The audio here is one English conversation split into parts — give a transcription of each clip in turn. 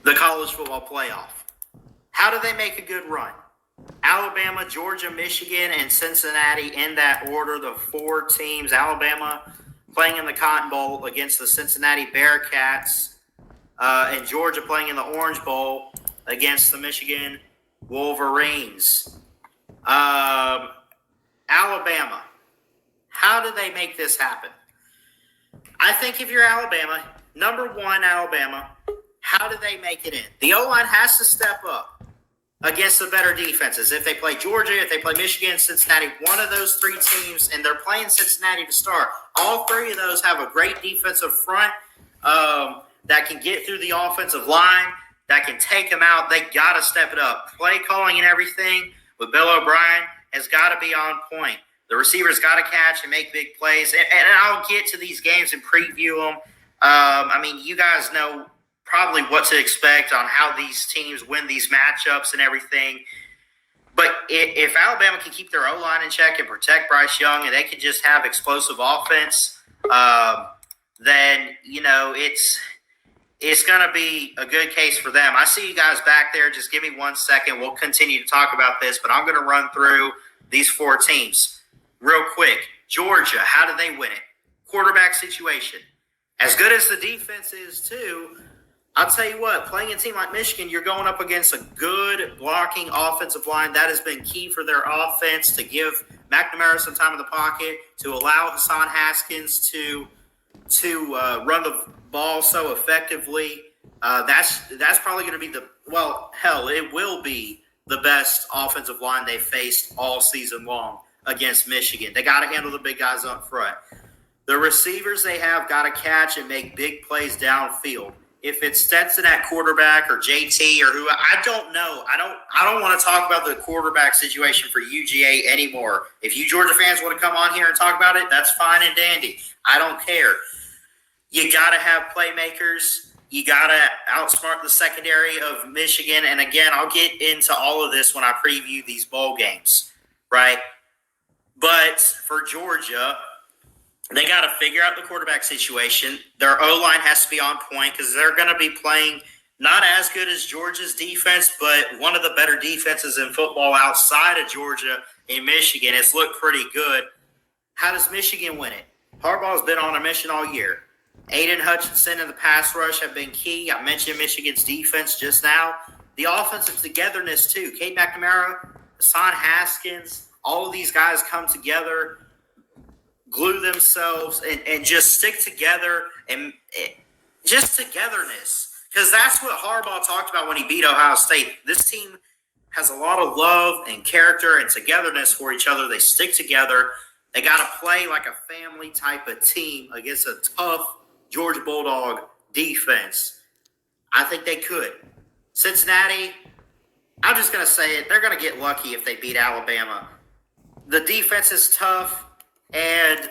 the college football playoff. How do they make a good run? Alabama, Georgia, Michigan, and Cincinnati in that order, the four teams. Alabama playing in the Cotton Bowl against the Cincinnati Bearcats, and Georgia playing in the Orange Bowl against the Michigan Wolverines. Alabama, how do they make this happen? I think if you're Alabama, number one, Alabama, how do they make it in? The O-line has to step up against the better defenses. If they play Georgia, if they play Michigan, Cincinnati, one of those three teams, and they're playing Cincinnati to start, all three of those have a great defensive front that can get through the offensive line, that can take them out. They got to step it up. Play calling and everything with Bill O'Brien has got to be on point. The receivers got to catch and make big plays. And I'll get to these games and preview them. You guys know probably what to expect on how these teams win these matchups and everything. But if Alabama can keep their O-line in check and protect Bryce Young, and they can just have explosive offense, then, it's going to be a good case for them. I see you guys back there. Just give me 1 second. We'll continue to talk about this, but I'm going to run through these four teams real quick. Georgia, how do they win it? Quarterback situation. As good as the defense is, too, I'll tell you what, playing a team like Michigan, you're going up against a good blocking offensive line. That has been key for their offense, to give McNamara some time in the pocket, to allow Hassan Haskins to run the ball so effectively. That's probably going to be it will be the best offensive line they faced all season long against Michigan. They got to handle the big guys up front. The receivers they have got to catch and make big plays downfield. If it's Stetson at quarterback or JT or who, I don't know. I don't want to talk about the quarterback situation for UGA anymore. If you Georgia fans want to come on here and talk about it, that's fine and dandy. I don't care. You got to have playmakers. You got to outsmart the secondary of Michigan. And again, I'll get into all of this when I preview these bowl games, right? But for Georgia, they got to figure out the quarterback situation. Their O-line has to be on point because they're going to be playing not as good as Georgia's defense, but one of the better defenses in football outside of Georgia in Michigan. It's looked pretty good. How does Michigan win it? Harbaugh's been on a mission all year. Aiden Hutchinson and the pass rush have been key. I mentioned Michigan's defense just now. The offensive togetherness, too. Cade McNamara, Hassan Haskins, all of these guys come together, glue themselves, and just stick together, and just togetherness. Because that's what Harbaugh talked about when he beat Ohio State. This team has a lot of love and character and togetherness for each other. They stick together. They got to play like a family type of team against a tough Georgia Bulldog defense. I think they could. Cincinnati, I'm just going to say it, they're going to get lucky if they beat Alabama. The defense is tough and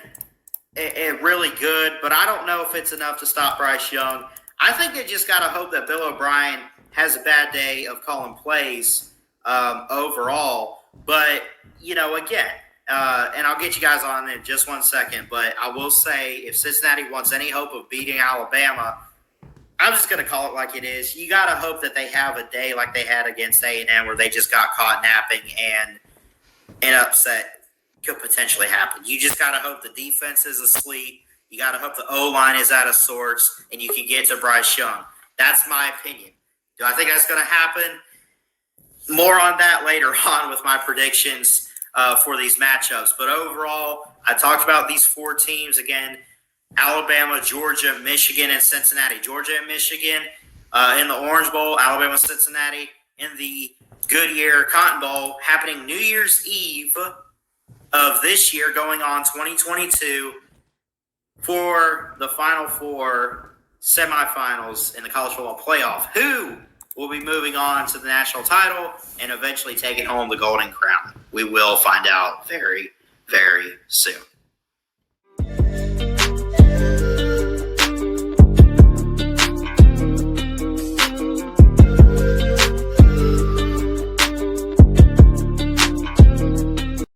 really good, but I don't know if it's enough to stop Bryce Young. I think they just got to hope that Bill O'Brien has a bad day of calling plays overall. But, again, and I'll get you guys on in just 1 second, but I will say if Cincinnati wants any hope of beating Alabama, I'm just going to call it like it is. You got to hope that they have a day like they had against A&M where they just got caught napping and an upset could potentially happen. You just got to hope the defense is asleep. You got to hope the O-line is out of sorts and you can get to Bryce Young. That's my opinion. Do I think that's going to happen? More on that later on with my predictions for these matchups. But overall, I talked about these four teams again: Alabama, Georgia, Michigan, and Cincinnati. Georgia and Michigan in the Orange Bowl, Alabama, Cincinnati in the Goodyear Cotton Bowl, happening New Year's Eve of this year, going on 2022, for the Final Four semifinals in the college football playoff. Who will be moving on to the national title and eventually taking home the Golden Crown? We will find out very, very soon.